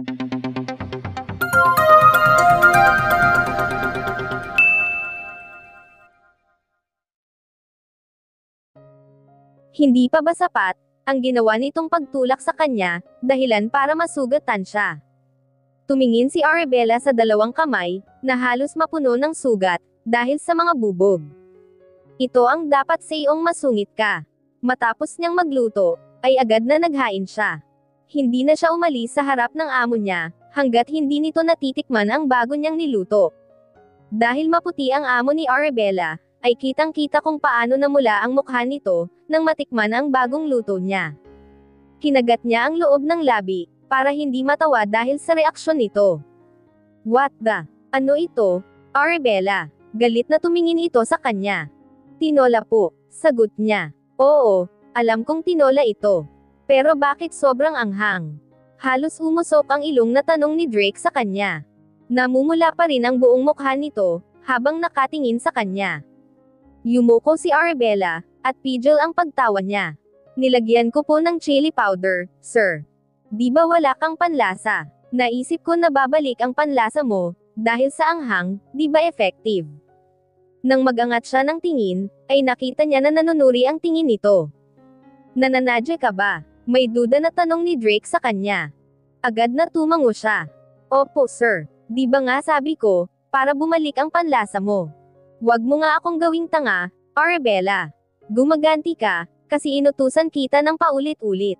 Hindi pa ba sapat ang ginawa nitong pagtulak sa kanya, dahilan para masugatan siya? Tumingin si Arabella sa dalawang kamay, na halos mapuno ng sugat, dahil sa mga bubog. Ito ang dapat sa iyong masungit ka. Matapos niyang magluto, ay agad na naghain siya. Hindi na siya umalis sa harap ng amo niya, hanggat hindi nito natitikman ang bago niyang niluto. Dahil maputi ang amo ni Arabella, ay kitang-kita kung paano namula ang mukha nito, nang matikman ang bagong luto niya. Kinagat niya ang loob ng labi, para hindi matawa dahil sa reaksyon nito. What the? Ano ito? Arabella. Galit na tumingin ito sa kanya. Tinola po, sagot niya. Oo, alam kong tinola ito. Pero bakit sobrang anghang? Halos umusok ang ilong na tanong ni Drake sa kanya. Namumula pa rin ang buong mukha nito, habang nakatingin sa kanya. Yumuko si Arabella, at pigil ang pagtawa niya. Nilagyan ko po ng chili powder, sir. Di ba wala kang panlasa? Naisip ko na babalik ang panlasa mo, dahil sa anghang, di ba effective? Nang magangat siya ng tingin, ay nakita niya na nanunuri ang tingin nito. Nananadya ka ba? May duda na tanong ni Drake sa kanya. Agad na tumango siya. Opo sir, di ba nga sabi ko, para bumalik ang panlasa mo? Wag mo nga akong gawing tanga, Arabella. Gumaganti ka, kasi inutusan kita ng paulit-ulit.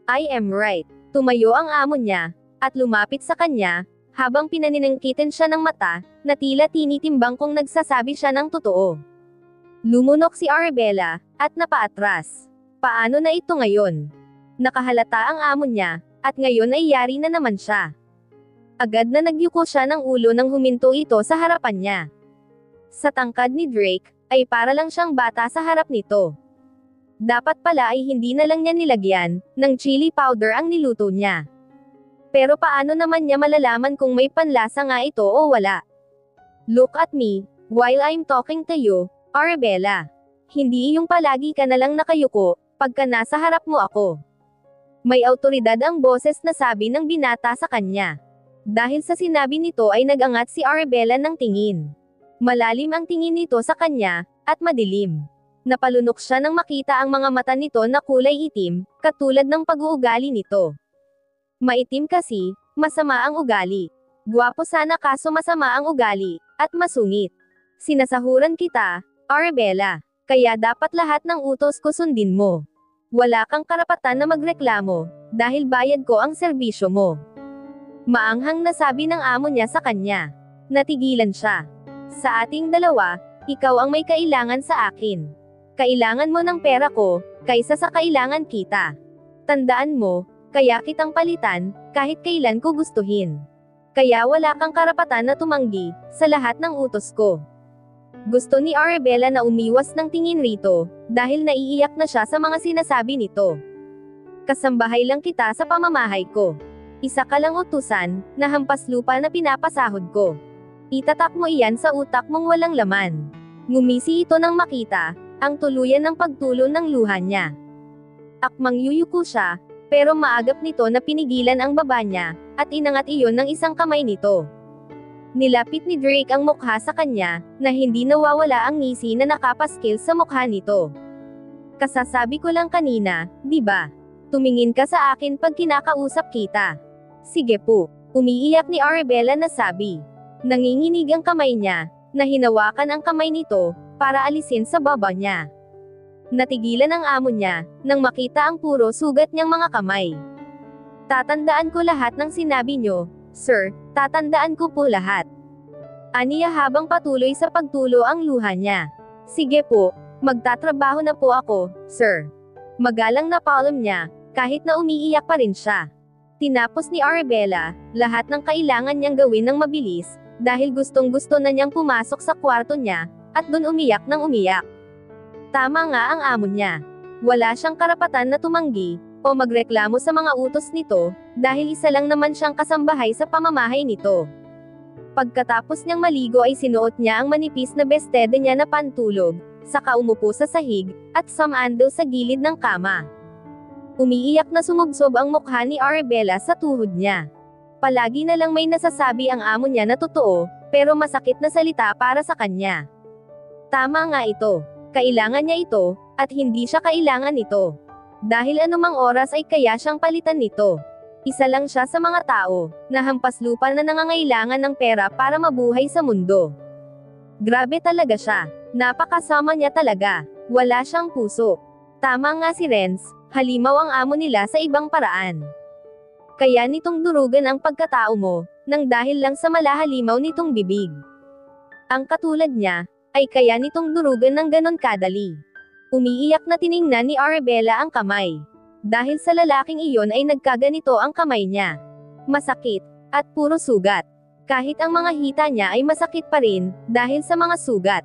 I am right. Tumayo ang amo niya, at lumapit sa kanya, habang pinaninangkitin siya ng mata, na tila tinitimbang kung nagsasabi siya ng totoo. Lumunok si Arabella, at napaatras. Paano na ito ngayon? Nakahalata ang amo niya, at ngayon ay yari na naman siya. Agad na nagyuko siya ng ulo nang huminto ito sa harapan niya. Sa tangkad ni Drake, ay para lang siyang bata sa harap nito. Dapat pala ay hindi na lang niya nilagyan ng chili powder ang niluto niya. Pero paano naman niya malalaman kung may panlasa nga ito o wala? Look at me, while I'm talking to you, Arabella. Hindi yung palagi ka na lang nakayuko, pagka nasa harap mo ako. May awtoridad ang boses na sabi ng binata sa kanya. Dahil sa sinabi nito ay nagangat si Arabella ng tingin. Malalim ang tingin nito sa kanya, at madilim. Napalunok siya nang makita ang mga mata nito na kulay itim, katulad ng pag-uugali nito. Maitim kasi, masama ang ugali. Gwapo sana kaso masama ang ugali, at masungit. Sinasahuran kita, Arabella. Kaya dapat lahat ng utos ko sundin mo. Wala kang karapatan na magreklamo, dahil bayad ko ang serbisyo mo. Maanghang nasabi ng amo niya sa kanya. Natigilan siya. Sa ating dalawa, ikaw ang may kailangan sa akin. Kailangan mo ng pera ko, kaysa sa kailangan kita. Tandaan mo, kaya kitang palitan, kahit kailan ko gustuhin. Kaya wala kang karapatan na tumanggi, sa lahat ng utos ko. Gusto ni Arabella na umiwas ng tingin rito, dahil naiiyak na siya sa mga sinasabi nito. Kasambahay lang kita sa pamamahay ko. Isa ka lang utusan, na hampas lupa na pinapasahod ko. Itatak mo iyan sa utak mong walang laman. Ngumisi ito nang makita, ang tuluyan ng pagtulo ng luha niya. Akmang yuyuko siya, pero maagap nito na pinigilan ang baba niya, at inangat iyon ng isang kamay nito. Nilapit ni Drake ang mukha sa kanya, na hindi nawawala ang ngisi na nakapaskil sa mukha nito. Kasasabi ko lang kanina, di ba? Tumingin ka sa akin pag kinakausap kita. Sige po, umiiyak ni Arabella na sabi. Nanginginig ang kamay niya, na hinawakan ang kamay nito, para alisin sa baba niya. Natigilan ang amo niya, nang makita ang puro sugat niyang mga kamay. Tatandaan ko lahat ng sinabi niyo, sir, tatandaan ko po lahat. Aniya habang patuloy sa pagtulo ang luha niya. Sige po, magtatrabaho na po ako, sir. Magalang na palm niya, kahit na umiiyak pa rin siya. Tinapos ni Arabella, lahat ng kailangan niyang gawin ng mabilis, dahil gustong-gusto na niyang pumasok sa kwarto niya, at dun umiyak ng umiyak. Tama nga ang amo niya. Wala siyang karapatan na tumanggi, o magreklamo sa mga utos nito, dahil isa lang naman siyang kasambahay sa pamamahay nito. Pagkatapos niyang maligo ay sinuot niya ang manipis na bestede niya na pantulog, saka umupo sa sahig, at sumandal sa gilid ng kama. Umiiyak na sumubsob ang mukha ni Arabella sa tuhod niya. Palagi na lang may nasasabi ang amo niya na totoo, pero masakit na salita para sa kanya. Tama nga ito. Kailangan niya ito, at hindi siya kailangan ito. Dahil anumang oras ay kaya siyang palitan nito. Isa lang siya sa mga tao, na hampas lupa na nangangailangan ng pera para mabuhay sa mundo. Grabe talaga siya. Napakasama niya talaga. Wala siyang puso. Tama nga si Renz, halimaw ang amo nila sa ibang paraan. Kaya nitong durugan ang pagkatao mo, nang dahil lang sa malahalimaw nitong bibig. Ang katulad niya, ay kaya nitong durugan ng ganon kadali. Umiiyak na tiningnan ni Arabella ang kamay. Dahil sa lalaking iyon ay nagkaganito ang kamay niya. Masakit, at puro sugat. Kahit ang mga hita niya ay masakit pa rin, dahil sa mga sugat.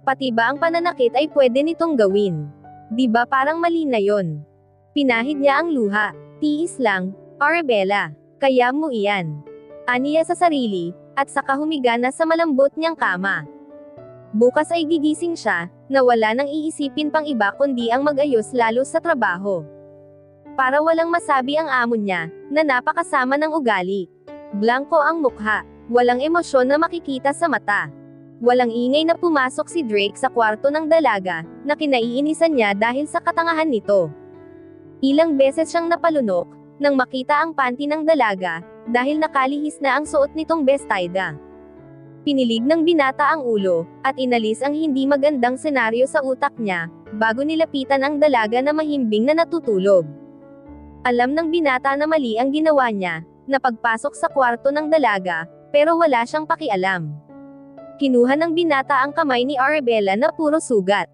Pati ba ang pananakit ay pwede nitong gawin? Di ba parang mali na yon? Pinahid niya ang luha. Tiis lang, Arabella. Kaya mo iyan. Aniya sa sarili, at saka humiga na sa malambot niyang kama. Bukas ay gigising siya, na wala nang iisipin pang iba kundi ang mag-ayos lalo sa trabaho. Para walang masabi ang amo niya, na napakasama ng ugali. Blanko ang mukha, walang emosyon na makikita sa mata. Walang ingay na pumasok si Drake sa kwarto ng dalaga, na kinaiinisan niya dahil sa katangahan nito. Ilang beses siyang napalunok, nang makita ang panty ng dalaga, dahil nakalihis na ang suot nitong bestida. Pinilig ng binata ang ulo, at inalis ang hindi magandang senaryo sa utak niya, bago nilapitan ang dalaga na mahimbing na natutulog. Alam ng binata na mali ang ginawa niya, na pagpasok sa kwarto ng dalaga, pero wala siyang pakialam. Kinuha ng binata ang kamay ni Arabella na puro sugat.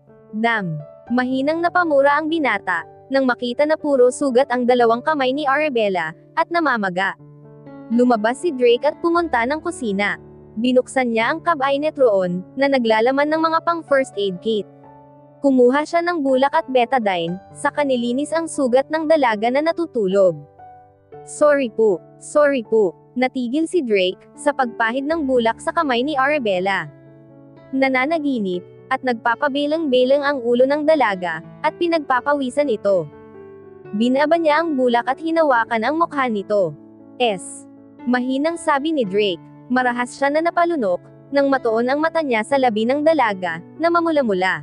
Mahinang napamura ang binata, nang makita na puro sugat ang dalawang kamay ni Arabella, at namamaga. Lumabas si Drake at pumunta ng kusina. Binuksan niya ang cabinet roon, na naglalaman ng mga pang first aid kit. Kumuha siya ng bulak at betadine, saka nilinis ang sugat ng dalaga na natutulog. Sorry po, natigil si Drake, sa pagpahid ng bulak sa kamay ni Arabella. Nananaginip, at nagpapabelang-belang ang ulo ng dalaga, at pinagpapawisan ito. Binaba niya ang bulak at hinawakan ang mukha nito. Mahinang sabi ni Drake. Marahas siya na napalunok, nang matuon ang mata niya sa labi ng dalaga, na mamula-mula.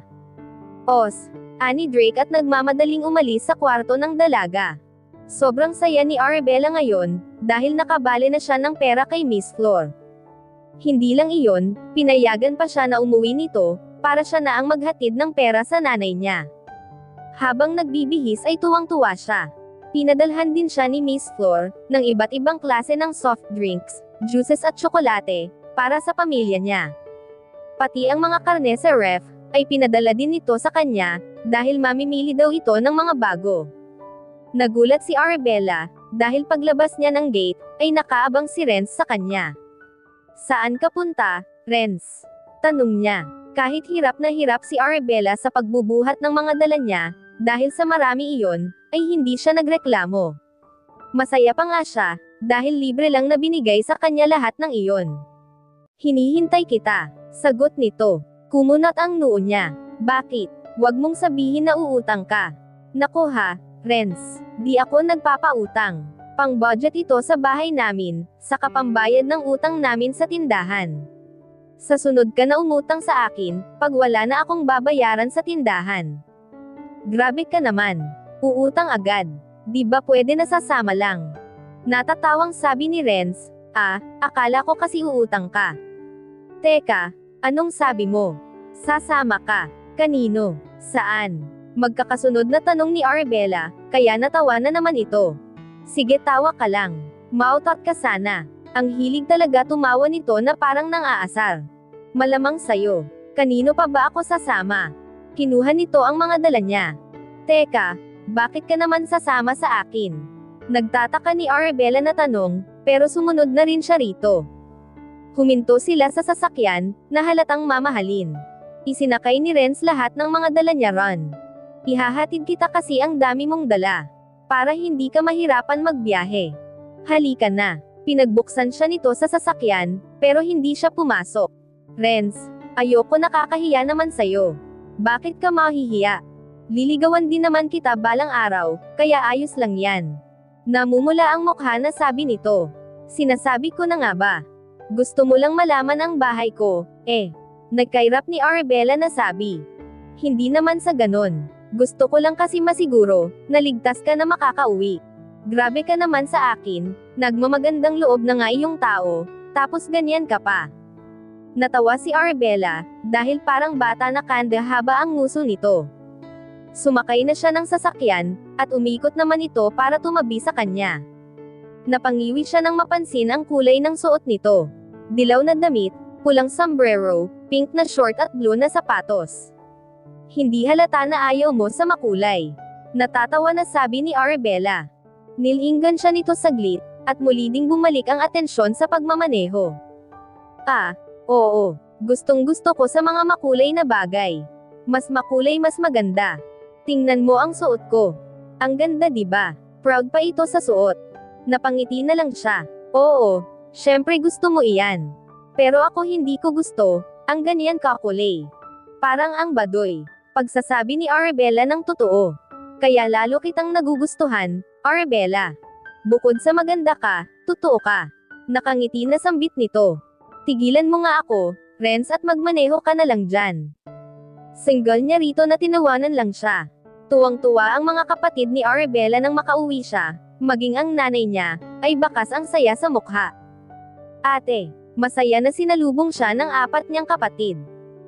Ani Drake at nagmamadaling umalis sa kwarto ng dalaga. Sobrang saya ni Arabella ngayon, dahil nakabali na siya ng pera kay Miss Flor. Hindi lang iyon, pinayagan pa siya na umuwi nito, para siya na ang maghatid ng pera sa nanay niya. Habang nagbibihis ay tuwang-tuwa siya. Pinadalhan din siya ni Miss Flor, ng iba't ibang klase ng soft drinks, juices at tsokolate, para sa pamilya niya. Pati ang mga karne sa ref, ay pinadala din nito sa kanya, dahil mamimili daw ito ng mga bago. Nagulat si Arabella, dahil paglabas niya ng gate, ay nakaabang si Renz sa kanya. Saan ka punta, Renz? Tanong niya. Kahit hirap na hirap si Arabella sa pagbubuhat ng mga dala niya, dahil sa marami iyon, ay hindi siya nagreklamo. Masaya pa nga siya, dahil libre lang na binigay sa kanya lahat ng iyon. Hinihintay kita, sagot nito. Kumunat ang noo niya. Bakit? Wag mong sabihin na uutang ka. Nako ha, Renz, di ako nagpapautang. Pang-budget ito sa bahay namin, sa kapambayad ng utang namin sa tindahan. Sa sunod ka na umutang sa akin, pag wala na akong babayaran sa tindahan. Grabe ka naman. Uutang agad. Di ba pwede na sasama lang? Natatawang sabi ni Renz, akala ko kasi uutang ka. Teka, anong sabi mo? Sasama ka. Kanino? Saan? Magkakasunod na tanong ni Arabella, kaya natawa na naman ito. Sige, tawa ka lang. Mautot ka sana. Ang hilig talaga tumawa nito na parang nang-aasar. Malamang sayo. Kanino pa ba ako sasama? Kinuha nito ang mga dala niya. Teka, bakit ka naman sasama sa akin? Nagtataka ni Arabella na tanong, pero sumunod na rin siya rito. Huminto sila sa sasakyan, na halatang mamahalin. Isinakay ni Renz lahat ng mga dala niya ron. Ihahatid kita kasi ang dami mong dala. Para hindi ka mahirapan magbiyahe. Halika na. Pinagbuksan siya nito sa sasakyan, pero hindi siya pumasok. Renz, ayoko, nakakahiya naman sayo. Bakit ka mahihiya? Liligawan din naman kita balang araw, kaya ayos lang yan. Namumula ang mukha na sabi nito. Sinasabi ko na nga ba? Gusto mo lang malaman ang bahay ko, eh. Nagkairap ni Arabella na sabi. Hindi naman sa ganon. Gusto ko lang kasi masiguro, na ligtas ka na makakauwi. Grabe ka naman sa akin, nagmamagandang loob na nga iyong tao, tapos ganyan ka pa. Natawa si Arabella, dahil parang bata na kanda haba ang nguso nito. Sumakay na siya ng sasakyan, at umikot naman ito para tumabi sa kanya. Napangiwi siya nang mapansin ang kulay ng suot nito. Dilaw na damit, pulang sombrero, pink na short at blue na sapatos. Hindi halata na ayaw mo sa makulay. Natatawa na sabi ni Arabella. Nilinggan siya nito saglit, at muli ding bumalik ang atensyon sa pagmamaneho. Ah, oo, gustong gusto ko sa mga makulay na bagay. Mas makulay mas maganda. Tingnan mo ang suot ko. Ang ganda diba? Proud pa ito sa suot. Napangiti na lang siya. Oo, syempre gusto mo iyan. Pero ako hindi ko gusto, ang ganyan kakulay. Parang ang badoy. Pagsasabi ni Arabella ng totoo. Kaya lalo kitang nagugustuhan, Arabella. Bukod sa maganda ka, totoo ka. Nakangiti na sambit nito. Tigilan mo nga ako, Renz at magmaneho ka na lang dyan. Single niya rito na tinawanan lang siya. Tuwang-tuwa ang mga kapatid ni Arabella nang makauwi siya, maging ang nanay niya, ay bakas ang saya sa mukha. Ate, masaya na sinalubong siya ng 4 niyang kapatid.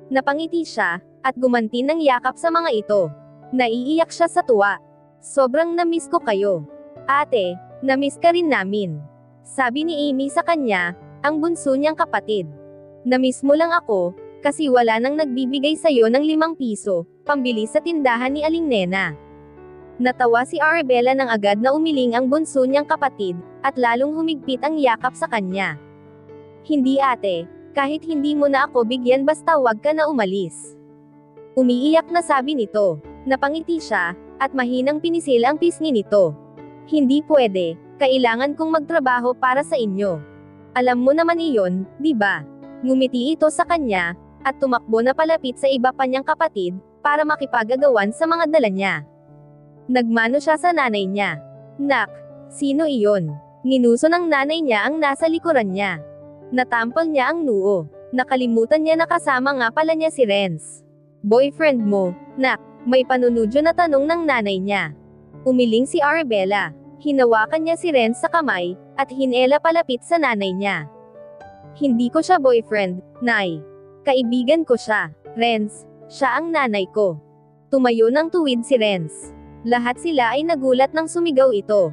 Napangiti siya, at gumanti ng yakap sa mga ito. Naiiyak siya sa tuwa. Sobrang namiss ko kayo. Ate, namiss ka rin namin. Sabi ni Amy sa kanya, ang bunso niyang kapatid. Namiss mo lang ako, kasi wala nang nagbibigay sa'yo ng 5 piso, pambili sa tindahan ni Aling Nena. Natawa si Arabella nang agad na umiling ang bunso niyang kapatid, at lalong humigpit ang yakap sa kanya. Hindi ate, kahit hindi mo na ako bigyan basta wag ka na umalis. Umiiyak na sabi nito. Napangiti siya, at mahinang pinisil ang pisngi nito. Hindi pwede, kailangan kong magtrabaho para sa inyo. Alam mo naman iyon, di ba? Ngumiti ito sa kanya, at tumakbo na palapit sa iba pa niyang kapatid, para makipagagawan sa mga dala niya. Nagmano siya sa nanay niya. Nak, sino iyon? Nginuso ng nanay niya ang nasa likuran niya. Natampol niya ang noo. Nakalimutan niya na kasama nga pala niya si Renz. Boyfriend mo, nak. May panunudyo na tanong ng nanay niya. Umiling si Arabella. Hinawakan niya si Renz sa kamay, at hinela palapit sa nanay niya. Hindi ko siya boyfriend, Nay. Kaibigan ko siya. Renz, siya ang nanay ko. Tumayo ng tuwid si Renz. Lahat sila ay nagulat nang sumigaw ito.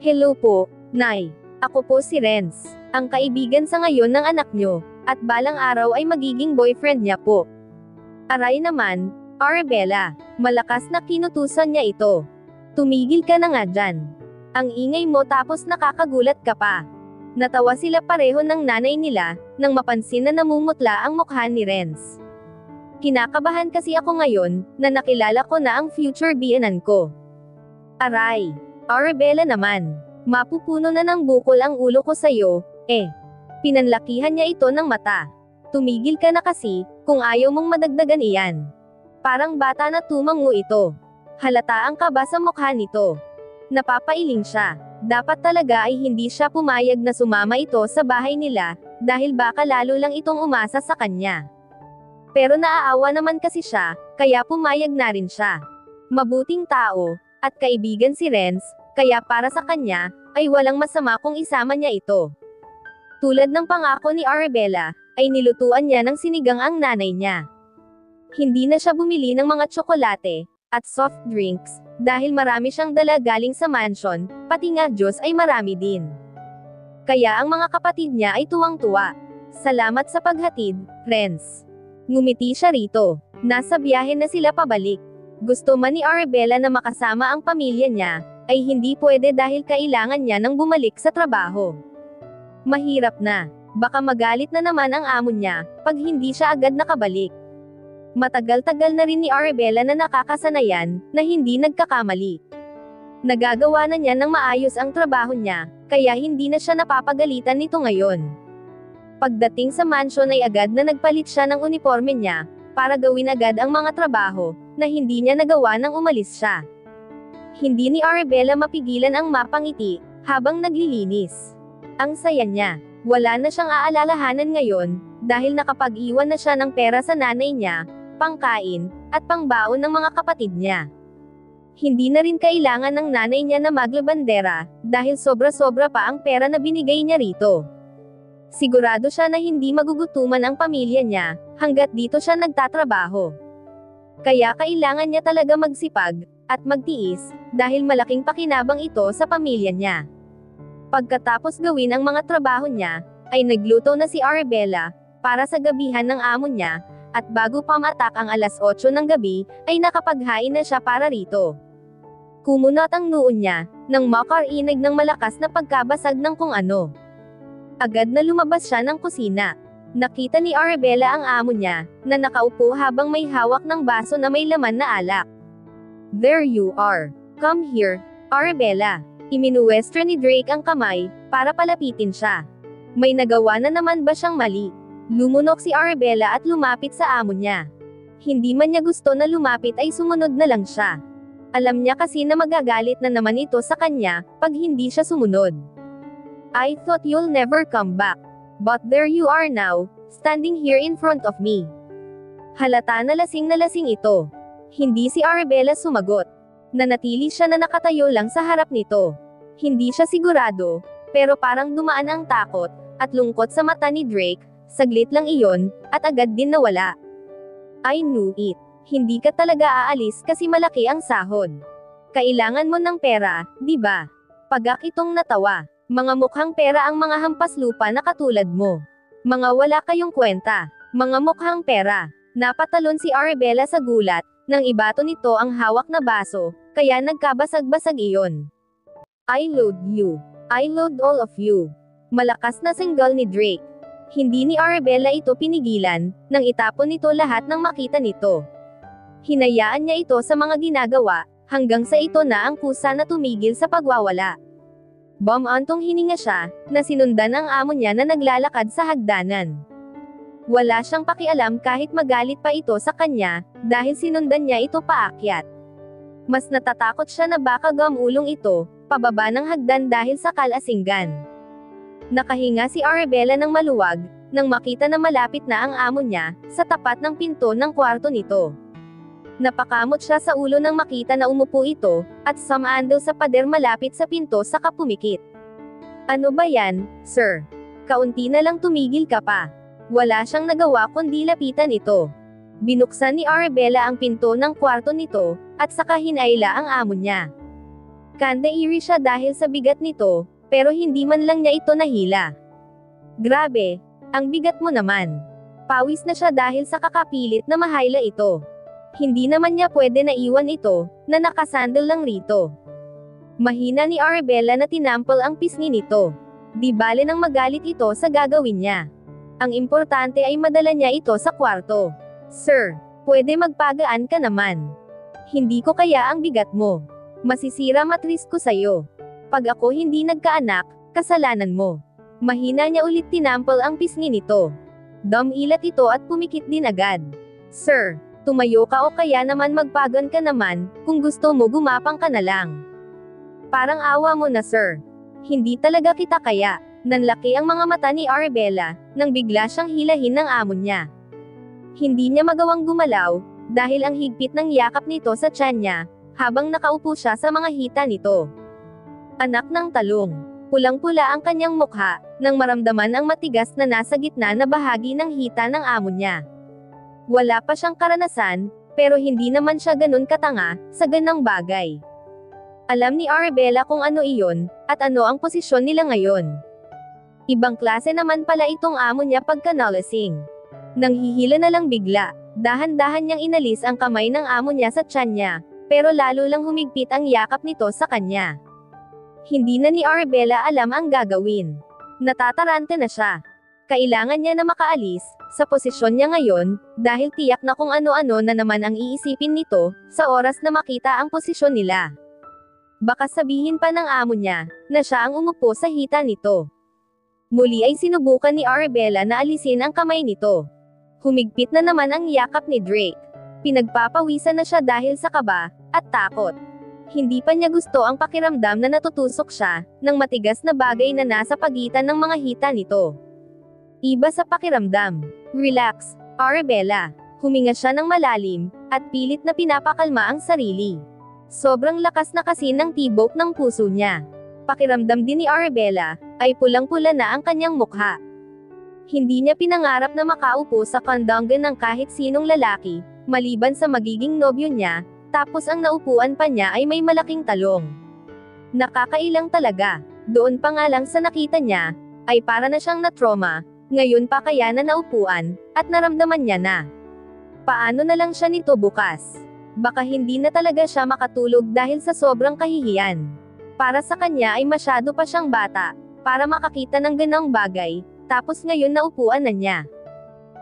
Hello po, Nay. Ako po si Renz, ang kaibigan sa ngayon ng anak niyo, at balang araw ay magiging boyfriend niya po. Aray naman, Arabella, malakas na kinutusan niya ito. Tumigil ka na nga dyan. Ang ingay mo tapos nakakagulat ka pa. Natawa sila pareho ng nanay nila, nang mapansin na namumutla ang mukha ni Renz. Kinakabahan kasi ako ngayon, na nakilala ko na ang future biyenan ko. Aray, Arabella naman, mapupuno na ng bukol ang ulo ko sa'yo, eh. Pinanlakihan niya ito ng mata. Tumigil ka na kasi, kung ayaw mong madagdagan iyan. Parang bata na tumango ito. Halata ang kaba sa mukha nito. Napapailing siya. Dapat talaga ay hindi siya pumayag na sumama ito sa bahay nila, dahil baka lalo lang itong umasa sa kanya. Pero naaawa naman kasi siya, kaya pumayag na rin siya. Mabuting tao, at kaibigan si Renz, kaya para sa kanya, ay walang masama kung isama niya ito. Tulad ng pangako ni Arabella, ay nilutuan niya ng sinigang ang nanay niya. Hindi na siya bumili ng mga tsokolate, at soft drinks, dahil marami siyang dala galing sa mansion, pati nga Diyos ay marami din. Kaya ang mga kapatid niya ay tuwang-tuwa. Salamat sa paghatid, Renz. Ngumiti siya rito. Nasa biyahe na sila pabalik. Gusto man ni Arabella na makasama ang pamilya niya, ay hindi pwede dahil kailangan niya nang bumalik sa trabaho. Mahirap na. Baka magalit na naman ang amo niya, pag hindi siya agad nakabalik. Matagal-tagal na rin ni Arabella na nakakasanayan, na hindi nagkakamali. Nagagawa na niya ng maayos ang trabaho niya, kaya hindi na siya napapagalitan nito ngayon. Pagdating sa mansion ay agad na nagpalit siya ng uniforme niya, para gawin agad ang mga trabaho, na hindi niya nagawa nang umalis siya. Hindi ni Arabella mapigilan ang mapangiti, habang naglilinis. Ang saya niya. Wala na siyang aalalahanan ngayon, dahil nakapag-iwan na siya ng pera sa nanay niya, pangkain, at pangbaon ng mga kapatid niya. Hindi na rin kailangan ng nanay niya na maglabandera, dahil sobra-sobra pa ang pera na binigay niya rito. Sigurado siya na hindi magugutuman ang pamilya niya, hanggat dito siya nagtatrabaho. Kaya kailangan niya talaga magsipag, at magtiis, dahil malaking pakinabang ito sa pamilya niya. Pagkatapos gawin ang mga trabaho niya, ay nagluto na si Arabella, para sa gabihan ng amo niya, at bago pa matak ang alas 8 ng gabi, ay nakapaghain na siya para rito. Kumunot ang noon niya, nang makarinig ng malakas na pagkabasag ng kung ano. Agad na lumabas siya ng kusina. Nakita ni Arabella ang amo niya, na nakaupo habang may hawak ng baso na may laman na alak. "There you are. Come here, Arabella." Iminuwestro ni Drake ang kamay, para palapitin siya. May nagawa na naman ba siyang mali? Lumunok si Arabella at lumapit sa amo niya. Hindi man niya gusto na lumapit ay sumunod na lang siya. Alam niya kasi na magagalit na naman ito sa kanya, pag hindi siya sumunod. "I thought you'll never come back. But there you are now, standing here in front of me." Halata na lasing ito. Hindi si Arabella sumagot. Nanatili siya na nakatayo lang sa harap nito. Hindi siya sigurado, pero parang dumaan ang takot, at lungkot sa mata ni Drake, saglit lang iyon, at agad din nawala. "I knew it. Hindi ka talaga aalis kasi malaki ang sahod. Kailangan mo ng pera, di ba?" Pagak itong natawa. "Mga mukhang pera ang mga hampas lupa na katulad mo. Mga wala kayong kwenta. Mga mukhang pera." Napatalon si Arabella sa gulat, nang ibato nito ang hawak na baso, kaya nagkabasag-basag iyon. "I load you. I load all of you." Malakas na single ni Drake. Hindi ni Arabella ito pinigilan, nang itapon nito lahat ng makita nito. Hinayaan niya ito sa mga ginagawa, hanggang sa ito na ang kusa na tumigil sa pagwawala. Bumantong hininga siya, na sinundan ang amo niya na naglalakad sa hagdanan. Wala siyang pakialam kahit magalit pa ito sa kanya, dahil sinundan niya ito paakyat. Mas natatakot siya na baka gamulong ito, pababa ng hagdan dahil sa kalasinggan. Nakahinga si Arabella ng maluwag, nang makita na malapit na ang amo niya, sa tapat ng pinto ng kwarto nito. Napakamot siya sa ulo nang makita na umupo ito, at sumandal sa pader malapit sa pinto saka pumikit. "Ano ba yan, sir? Kaunti na lang tumigil ka pa." Wala siyang nagawa kundi lapitan ito. Binuksan ni Arabella ang pinto ng kwarto nito, at saka hinayla ang amo niya. Kandairi siya dahil sa bigat nito, pero hindi man lang niya ito nahila. "Grabe, ang bigat mo naman." Pawis na siya dahil sa kakapilit na mahayla ito. Hindi naman niya pwede na iwan ito, na nakasandal lang rito. Mahina ni Arabella na tinampal ang pisngi nito. Di bale nang magalit ito sa gagawin niya. Ang importante ay madala niya ito sa kwarto. "Sir, pwede magpagaan ka naman. Hindi ko kaya ang bigat mo. Masisira matris ko sa'yo. Pag ako hindi nagkaanak, kasalanan mo." Mahina niya ulit tinampal ang pisngi nito. Dumilat ito at pumikit din agad. "Sir, tumayo ka o kaya naman magpagan ka naman, kung gusto mo gumapang ka na lang. Parang awa mo na, sir. Hindi talaga kita kaya." Nanlaki ang mga mata ni Arabella, nang bigla siyang hilahin ng amo niya. Hindi niya magawang gumalaw, dahil ang higpit ng yakap nito sa tiyan niya, habang nakaupo siya sa mga hita nito. Anak ng talong. Pulang-pula ang kanyang mukha, nang maramdaman ang matigas na nasa gitna na bahagi ng hita ng amo niya. Wala pa siyang karanasan, pero hindi naman siya ganun katanga, sa ganang bagay. Alam ni Arabella kung ano iyon, at ano ang posisyon nila ngayon. Ibang klase naman pala itong amo niya pagka nalasing. Nanghihila na lang bigla, dahan-dahan niyang inalis ang kamay ng amo niya sa tiyan niya, pero lalo lang humigpit ang yakap nito sa kanya. Hindi na ni Arabella alam ang gagawin. Natatarante na siya. Kailangan niya na makaalis, sa posisyon niya ngayon, dahil tiyak na kung ano-ano na naman ang iisipin nito, sa oras na makita ang posisyon nila. Baka sabihin pa ng amo niya, na siya ang umupo sa hita nito. Muli ay sinubukan ni Arabella na alisin ang kamay nito. Humigpit na naman ang yakap ni Drake. Pinagpapawisan na siya dahil sa kaba, at takot. Hindi pa niya gusto ang pakiramdam na natutusok siya ng matigas na bagay na nasa pagitan ng mga hita nito. Iba sa pakiramdam. Relax, Arabella. Huminga siya ng malalim, at pilit na pinapakalma ang sarili. Sobrang lakas na kasi ng tibok ng puso niya. Pakiramdam din ni Arabella, ay pulang-pula na ang kanyang mukha. Hindi niya pinangarap na makaupo sa kandangan ng kahit sinong lalaki, maliban sa magiging nobyo niya, tapos ang naupuan pa niya ay may malaking talong. Nakakailang talaga. Doon pa nga lang sa nakita niya, ay para na siyang na-trauma, ngayon pa kaya na naupuan, at naramdaman niya na. Paano na lang siya nito bukas? Baka hindi na talaga siya makatulog dahil sa sobrang kahihiyan. Para sa kanya ay masyado pa siyang bata, para makakita ng ganang bagay, tapos ngayon naupuan na niya.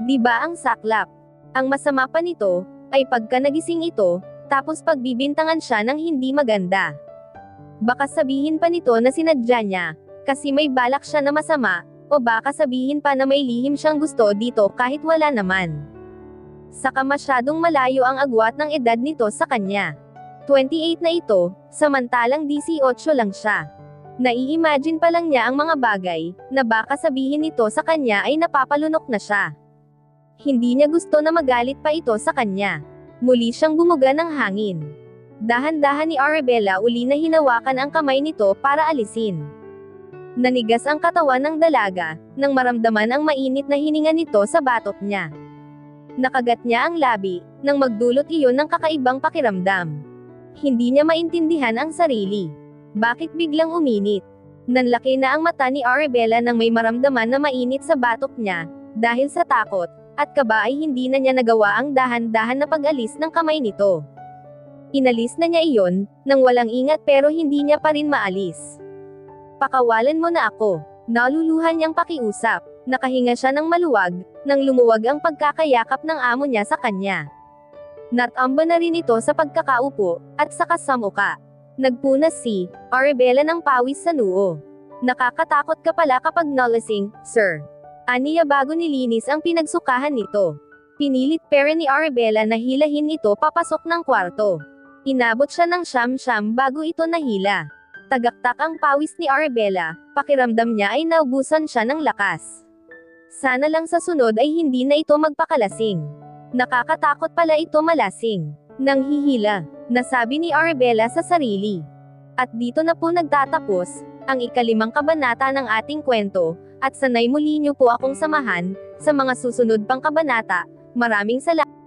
Diba ang saklap? Ang masama pa nito, ay pagka nagising ito, tapos pagbibintangan siya ng hindi maganda. Baka sabihin pa nito na sinadya niya, kasi may balak siya na masama, o baka sabihin pa na may lihim siyang gusto dito kahit wala naman. Saka masyadong malayo ang agwat ng edad nito sa kanya. 28 na ito, samantalang 18 lang siya. Nai-imagine pa lang niya ang mga bagay, na baka sabihin nito sa kanya ay napapalunok na siya. Hindi niya gusto na magalit pa ito sa kanya. Muli siyang bumuga ng hangin. Dahan-dahan ni Arabella uli na hinawakan ang kamay nito para alisin. Nanigas ang katawan ng dalaga, nang maramdaman ang mainit na hininga nito sa batok niya. Nakagat niya ang labi, nang magdulot iyon ng kakaibang pakiramdam. Hindi niya maintindihan ang sarili. Bakit biglang uminit? Nanlaki na ang mata ni Arabella nang may maramdaman na mainit sa batok niya, dahil sa takot, at kaba ay hindi na niya nagawa ang dahan-dahan na pag-alis ng kamay nito. Inalis na niya iyon, nang walang ingat pero hindi niya pa rin maalis. Pakawalan mo na ako. Naluluhan niyang pakiusap. Nakahinga siya ng maluwag, nang lumuwag ang pagkakayakap ng amo niya sa kanya. Natamba na rin ito sa pagkakaupo, at saka sa muka. Nagpunas si Arabella ng pawis sa noo. Nakakatakot ka pala kapag nalasing, sir. Aniya bago nilinis ang pinagsukahan nito. Pinilit pera ni Arabella na hilahin ito papasok ng kwarto. Inabot siya ng siyam-siyam bago ito nahila. Tagaktak ang pawis ni Arabella, pakiramdam niya ay naubusan siya ng lakas. Sana lang sa sunod ay hindi na ito magpakalasing. Nakakatakot pala ito malasing. Nang hihila, nasabi ni Arabella sa sarili. At dito na po nagtatapos ang ika-5 kabanata ng ating kwento, at sanay muli niyo po akong samahan sa mga susunod pang kabanata. Maraming salamat.